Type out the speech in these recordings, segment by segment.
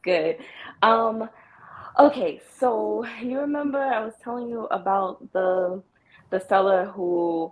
Good. Um, okay, so you remember I was telling you about the seller who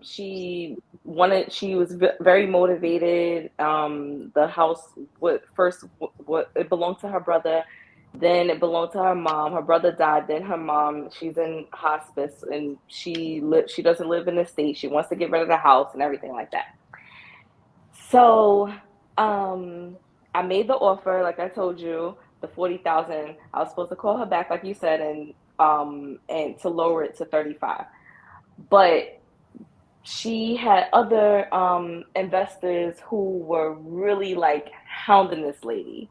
she was very motivated. The house would first what it belonged to her brother, then it belonged to her mom. Her brother died, then her mom, she's in hospice and she doesn't live in the state. She wants to get rid of the house and everything like that. So, I made the offer, like I told you, the 40,000. I was supposed to call her back, like you said, and to lower it to 35. But she had other investors who were really like hounding this lady,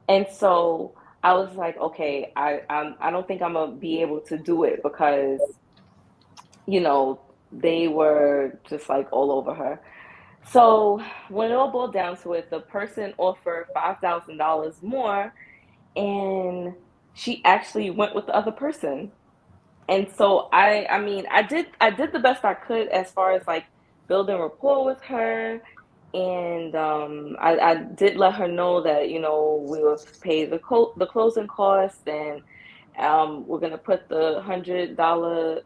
and so I was like, okay, I don't think I'm gonna be able to do it because you know they were just like all over her. So when it all boiled down to it, the person offered $5,000 more, and she actually went with the other person. And so I mean, I did the best I could as far as like building rapport with her, and I did let her know that we will pay the closing costs, and we're gonna put the $100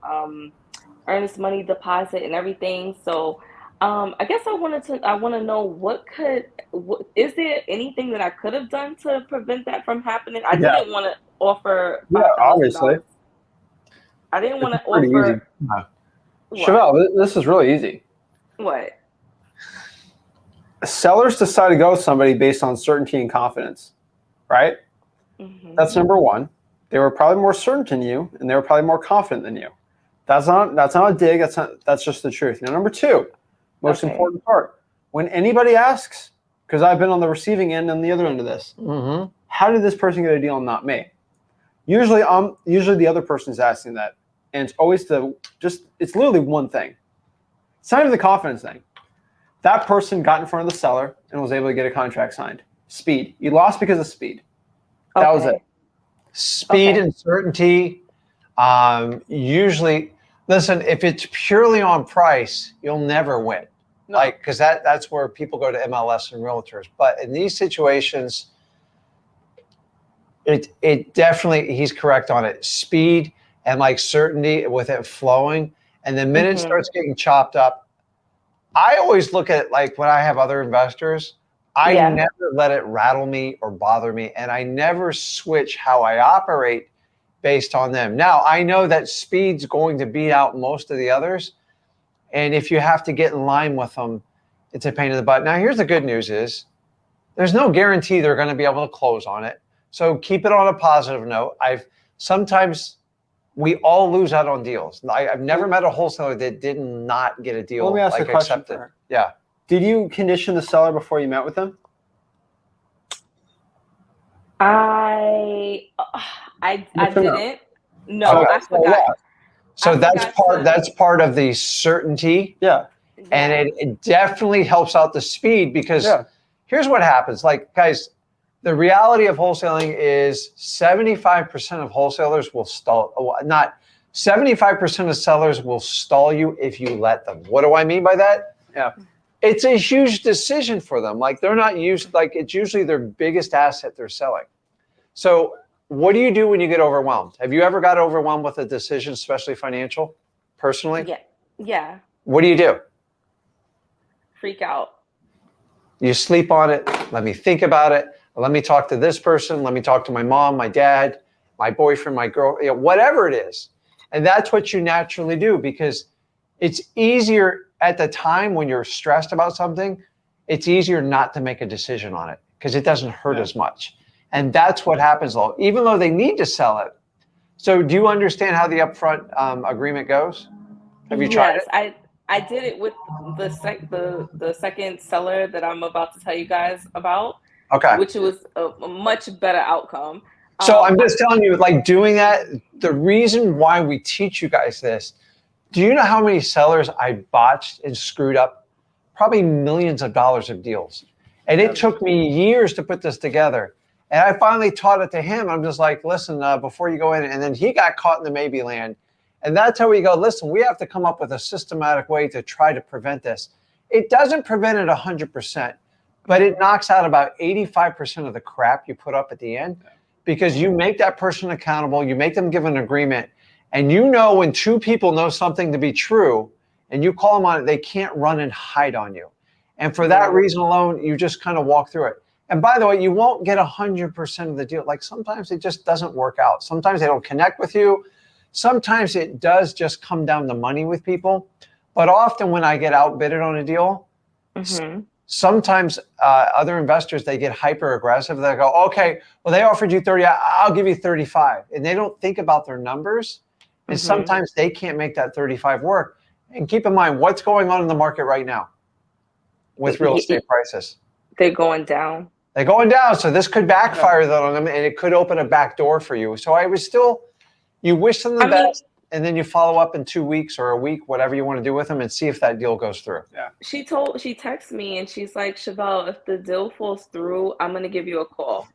earnest money deposit and everything. So I guess I want to know is there anything that I could have done to prevent that from happening? I Yeah, didn't want to offer yeah, obviously. $5,000. I didn't want It's to pretty easy. offer what? Chevelle, this is really easy. What? Sellers decide to go with somebody based on certainty and confidence, right? That's Hmm. number one. They were probably more certain than you, and they were probably more confident than you. That's not a dig. That's just the truth. Now, number two, most Okay. important part. When anybody asks, because I've been on the receiving end and the other end of this, how did this person get a deal and not me? Usually the other person's asking that, and it's always it's literally one thing. It's not even the confidence thing. That person got in front of the seller and was able to get a contract signed. Speed. You lost because of speed. That was it. Okay. Speed Okay. and certainty. Usually, listen, if it's purely on price, you'll never win. No. Like, because that's where people go to MLS and realtors. But in these situations, it definitely, he's correct on it. Speed and like certainty with it flowing. And the minute it Hmm. starts getting chopped up, I always look at like when I have other investors, I Yeah. never let it rattle me or bother me. And I never switch how I operate based on them. Now, I know that speed's going to beat out most of the others. And if you have to get in line with them, it's a pain in the butt. Now, here's the good news is there's no guarantee they're going to be able to close on it. So keep it on a positive note. Sometimes we all lose out on deals. I've never met a wholesaler that did not get a Well, let me deal ask a like question for accepted. her. Yeah. Did you condition the seller before you met with them? I I Yes or no? didn't. No, Okay. Okay, I so forgot. yeah, I So that's forgot part to. that's part of the certainty. yeah, And Yeah. it definitely helps out the speed because yeah. here's what happens. Like, guys, the reality of wholesaling is 75% of wholesalers will stall, not 75% of sellers will stall you if you let them. What do I mean by that? Yeah. It's a huge decision for them. Like, they're not used, like, it's usually their biggest asset they're selling. So, what do you do when you get overwhelmed? Have you ever got overwhelmed with a decision, especially financial, personally? Yeah. Yeah. What do you do? Freak out. You sleep on it. Let me think about it. Let me talk to this person. Let me talk to my mom, my dad, my boyfriend, my girl, whatever it is. And that's what you naturally do because it's easier at the time when you're stressed about something. It's easier not to make a decision on it because it doesn't hurt Yeah. as much. And that's what happens, though, even though they need to sell it. So, do you understand how the upfront agreement goes? Have you tried Yes, it? I did it with the second seller that I'm about to tell you guys about, Okay. which was a much better outcome. So I'm I, just telling you, like doing that, the reason why we teach you guys this, do you know how many sellers I botched and screwed up? Probably millions of dollars of deals. And it Yeah. took me years to put this together. And I finally taught it to him. I'm just like, listen, before you go in, and then he got caught in the maybe land. And that's how we go, listen, we have to come up with a systematic way to try to prevent this. It doesn't prevent it 100%, but it knocks out about 85% of the crap you put up at the end, because you make that person accountable, you make them give an agreement, and you know when two people know something to be true and you call them on it, they can't run and hide on you. And for that reason alone, you just kind of walk through it. And by the way, you won't get 100% of the deal. Like sometimes it just doesn't work out. Sometimes they don't connect with you. Sometimes it does just come down to money with people. But often when I get outbidded on a deal, sometimes other investors, they get hyper aggressive. They go, okay, well, they offered you 30, I'll give you 35. And they don't think about their numbers. And sometimes they can't make that 35 work. And keep in mind, what's going on in the market right now with real estate prices? They're going down. They're going down. So this could backfire on them, and it could open a back door for you. So I was still, you wish them the best, and then you follow up in 2 weeks or a week, whatever you want to do with them, and see if that deal goes through. Yeah. She texted me and she's like, Chevelle, if the deal falls through, I'm going to give you a call.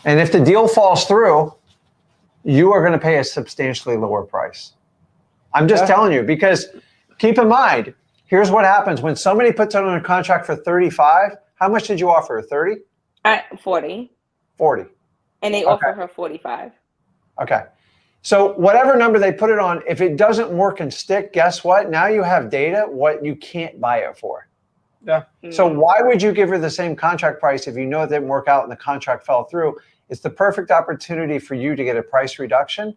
And if the deal falls through, you are going to pay a substantially lower price. I'm just telling you, because keep in mind, here's what happens when somebody puts on a contract for 35. How much did you offer? 30? 40. 40. And they offer her 45. Okay. So whatever number they put it on, if it doesn't work and stick, guess what? Now you have data what you can't buy it for. Yeah. So why would you give her the same contract price if you know it didn't work out and the contract fell through? It's the perfect opportunity for you to get a price reduction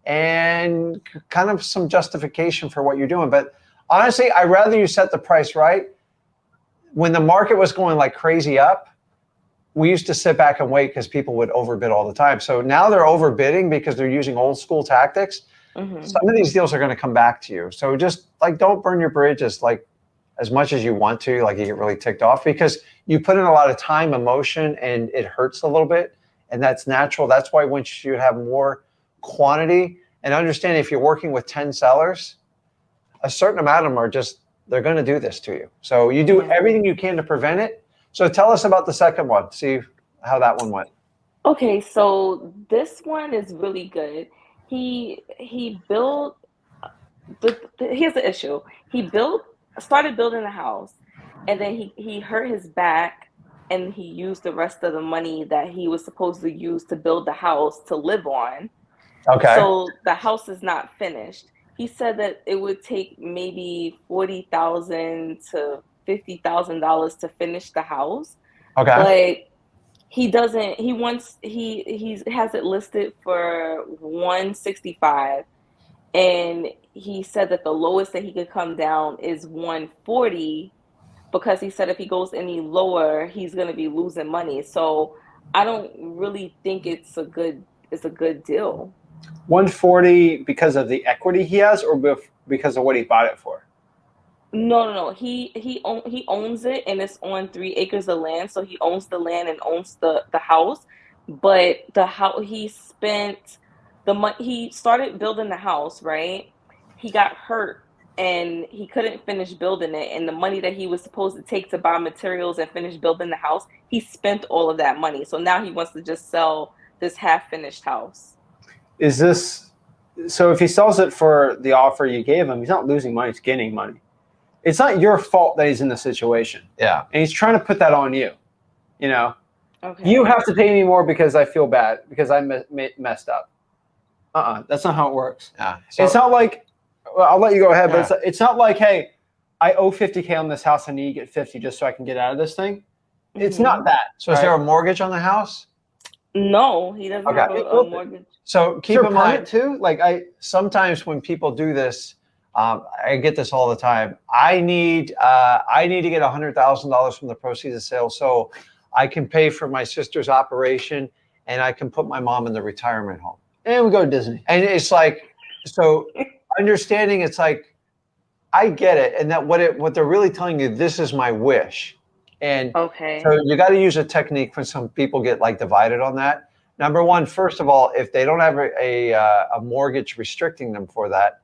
and kind of some justification for what you're doing. But honestly, I'd rather you set the price right. When the market was going like crazy up, we used to sit back and wait because people would overbid all the time. So now they're overbidding because they're using old school tactics. Some of these deals are going to come back to you. So just like, don't burn your bridges like as much as you want to, like you get really ticked off, because you put in a lot of time, emotion, and it hurts a little bit. And that's natural. That's why once you have more quantity, and understand if you're working with 10 sellers, a certain amount of them are just, they're going to do this to you. So you do everything you can to prevent it. So tell us about the second one. See how that one went. Okay, so this one is really good. He built here's the issue. He started building the house, and then he hurt his back, and he used the rest of the money that he was supposed to use to build the house to live on. Okay. So the house is not finished. He said that it would take maybe $40,000 to $50,000 to finish the house. Okay. But he doesn't. He has it listed for 165, and he said that the lowest that he could come down is 140, because he said if he goes any lower, he's going to be losing money. So I don't really think it's a good deal. 140 because of the equity he has, or because of what he bought it for? No. He owns it, and it's on 3 acres of land. So he owns the land and owns the house. But the house, he spent the money. He started building the house, right? He got hurt and he couldn't finish building it. And the money that he was supposed to take to buy materials and finish building the house, he spent all of that money. So now he wants to just sell this half-finished house. Is this, so if he sells it for the offer you gave him, he's not losing money, he's gaining money. It's not your fault that he's in the situation. Yeah. And he's trying to put that on you. You know, Okay. You have to pay me more because I feel bad, because I messed up. That's not how it works. Yeah. So, it's not like, well, I'll let you go ahead, but it's not like, hey, I owe $50K on this house, I need to get 50 just so I can get out of this thing. It's not that. So is there a mortgage on the house? No, he doesn't have a mortgage. So keep in mind too. Like sometimes when people do this, I get this all the time. I need to get $100,000 from the proceeds of sale so I can pay for my sister's operation and I can put my mom in the retirement home. And we go to Disney. And it's like, so understanding, it's like, I get it, and that what they're really telling you, this is my wish. And so you got to use a technique when some people get like divided on that. Number one, first of all, if they don't have a mortgage restricting them for that,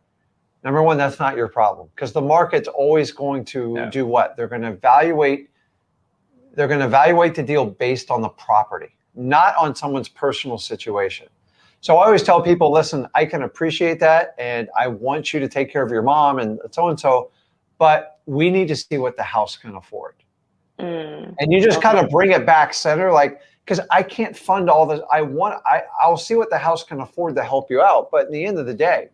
number one, that's not your problem, because the market's always going to do what? They're going to evaluate the deal based on the property, not on someone's personal situation. So I always tell people, listen, I can appreciate that, and I want you to take care of your mom and so, but we need to see what the house can afford. And you just kind of bring it back center, like, because I can't fund all this. I'll see what the house can afford to help you out. But in the end of the day,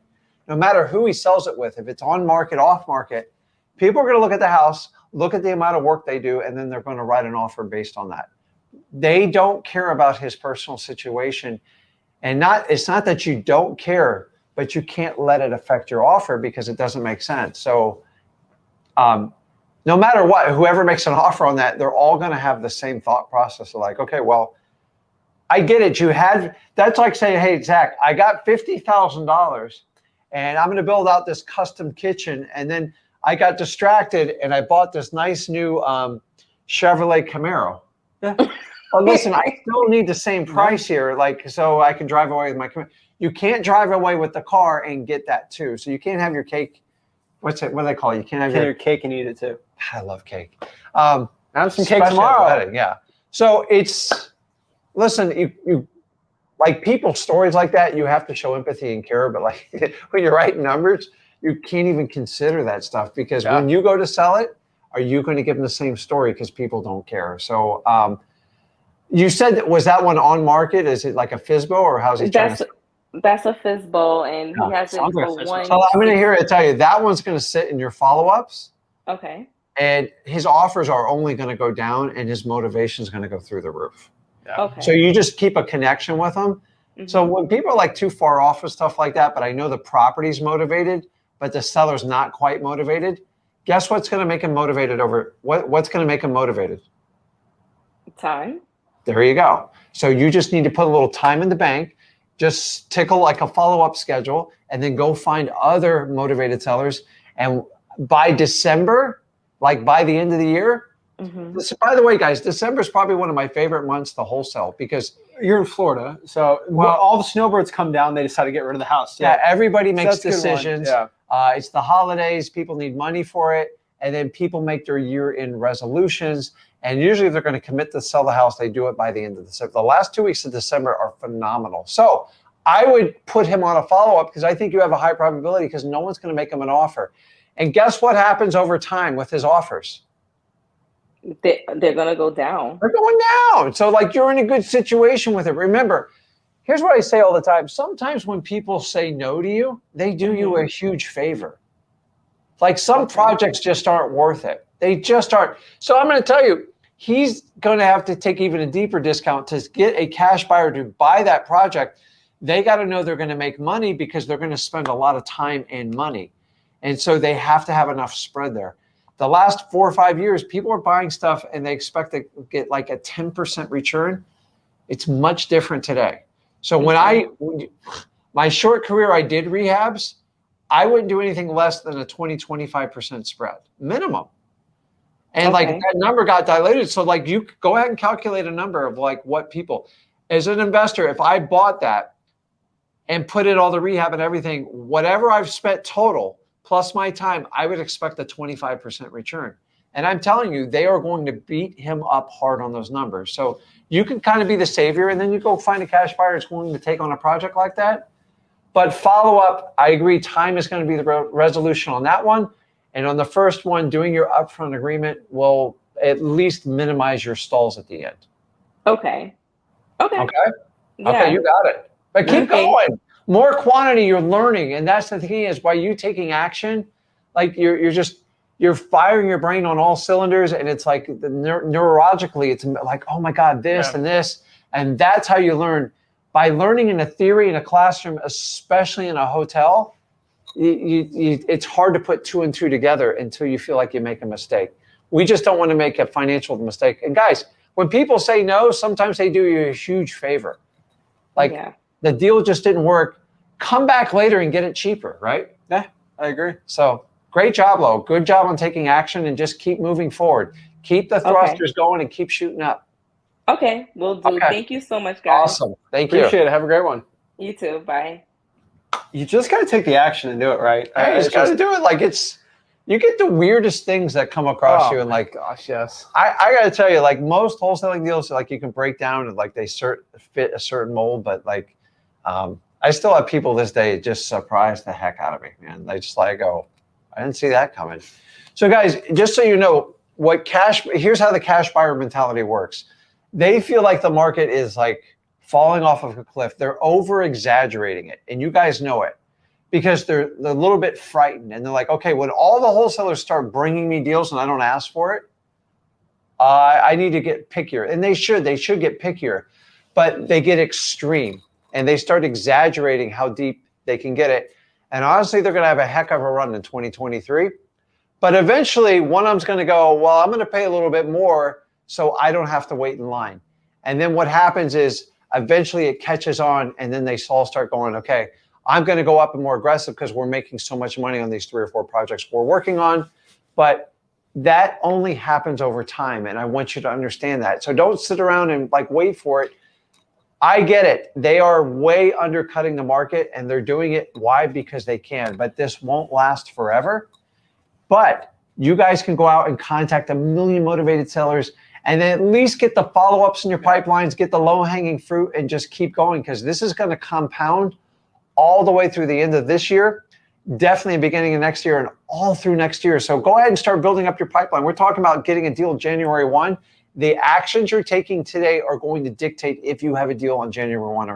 no matter who he sells it with, if it's on market, off market, people are going to look at the house, look at the amount of work they do, and then they're going to write an offer based on that. They don't care about his personal situation. And it's not that you don't care, but you can't let it affect your offer because it doesn't make sense. So no matter what, whoever makes an offer on that, they're all going to have the same thought process of like, okay, well, I get it. That's like saying, hey, Zach, I got $50,000 and I'm going to build out this custom kitchen. And then I got distracted and I bought this nice new Chevrolet Camaro. Yeah. But listen, I still need the same price here, like, so I can drive away with my Camaro. You can't drive away with the car and get that too. So you can't have your cake. What do they call it? You can't have your cake and eat it too. I love cake. Have some cake tomorrow. Wedding, yeah. So listen, you like people's stories like that, you have to show empathy and care. But like when you're writing numbers, you can't even consider that stuff because when you go to sell it, are you going to give them the same story? Because people don't care. So you said, was that one on market? Is it like a FSBO or how's he trying to? That's a FSBO, and he has it for one. So I'm going to hear it tell you that one's going to sit in your follow-ups. Okay. And his offers are only going to go down, and his motivation is going to go through the roof. Yeah. Okay. So you just keep a connection with them. Mm-hmm. So when people are like too far off with stuff like that, but I know the property's motivated, but the seller's not quite motivated. Guess what's going to make him motivated what's going to make him motivated? Time. There you go. So you just need to put a little time in the bank. Just tickle like a follow-up schedule and then go find other motivated sellers. And by December, like by the end of the year, by the way, guys, December is probably one of my favorite months to wholesale because you're in Florida. So all the snowbirds come down, they decide to get rid of the house. Yeah, everybody makes decisions. Yeah. It's the holidays. People need money for it. And then people make their year-end resolutions. And usually if they're going to commit to sell the house, they do it by the end of December. The last 2 weeks of December are phenomenal. So I would put him on a follow-up because I think you have a high probability because no one's going to make him an offer. And guess what happens over time with his offers? They're going to go down. They're going down. So like you're in a good situation with it. Remember, here's what I say all the time. Sometimes when people say no to you, they do you a huge favor. Like some projects just aren't worth it. They just aren't. So I'm going to tell you, he's going to have to take even a deeper discount to get a cash buyer to buy that project. They got to know they're going to make money because they're going to spend a lot of time and money. And so they have to have enough spread there. The last 4 or 5 years, people are buying stuff and they expect to get like a 10% return. It's much different today. So my short career, I did rehabs. I wouldn't do anything less than a 20-25% spread minimum. And like that number got diluted. So like you go ahead and calculate a number of like what people, as an investor, if I bought that and put in all the rehab and everything, whatever I've spent total plus my time, I would expect a 25% return. And I'm telling you, they are going to beat him up hard on those numbers. So you can kind of be the savior and then you go find a cash buyer that's willing to take on a project like that. But follow up, I agree, time is going to be the resolution on that one. And on the first one, doing your upfront agreement will at least minimize your stalls at the end. Okay. Yeah. Okay, you got it. But keep going. More quantity, you're learning. And that's the thing is, by you taking action, like you're firing your brain on all cylinders. And it's like neurologically, it's like, oh my God, this and this. And that's how you learn. By learning in a theory in a classroom, especially in a hotel, it's hard to put 2 and 2 together until you feel like you make a mistake. We just don't want to make a financial mistake. And guys, when people say no, sometimes they do you a huge favor. Like the deal just didn't work. Come back later and get it cheaper, right? Yeah, I agree. So great job, Lo. Good job on taking action and just keep moving forward. Keep the thrusters going and keep shooting up. Okay, will do. Okay. Thank you so much, guys. Awesome. Thank you. Appreciate it. Have a great one. You too. Bye. You just got to take the action and do it, right? You just got to do it. Like you get the weirdest things that come across you. And like, gosh, yes. I got to tell you, like most wholesaling deals, like you can break down and like they fit a certain mold. But like, I still have people this day just surprise the heck out of me, man. They just like, oh, I didn't see that coming. So guys, just so you know, here's how the cash buyer mentality works. They feel like the market is like falling off of a cliff. They're over exaggerating it. And you guys know it because they're a little bit frightened. And they're like, okay, when all the wholesalers start bringing me deals and I don't ask for it, I need to get pickier. And they should get pickier, but they get extreme and they start exaggerating how deep they can get it. And honestly, they're going to have a heck of a run in 2023. But eventually, one of them's going to go, well, I'm going to pay a little bit more so I don't have to wait in line. And then what happens is eventually it catches on, and then they all start going, okay, I'm going to go up and more aggressive because we're making so much money on these 3 or 4 projects we're working on. But that only happens over time, and I want you to understand that. So don't sit around and like wait for it. I get it. They are way undercutting the market, and they're doing it. Why? Because they can. But this won't last forever. But you guys can go out and contact a million motivated sellers and then at least get the follow-ups in your pipelines, get the low-hanging fruit, and just keep going because this is going to compound all the way through the end of this year, definitely beginning of next year and all through next year. So go ahead and start building up your pipeline. We're talking about getting a deal January 1. The actions you're taking today are going to dictate if you have a deal on January 1 or not.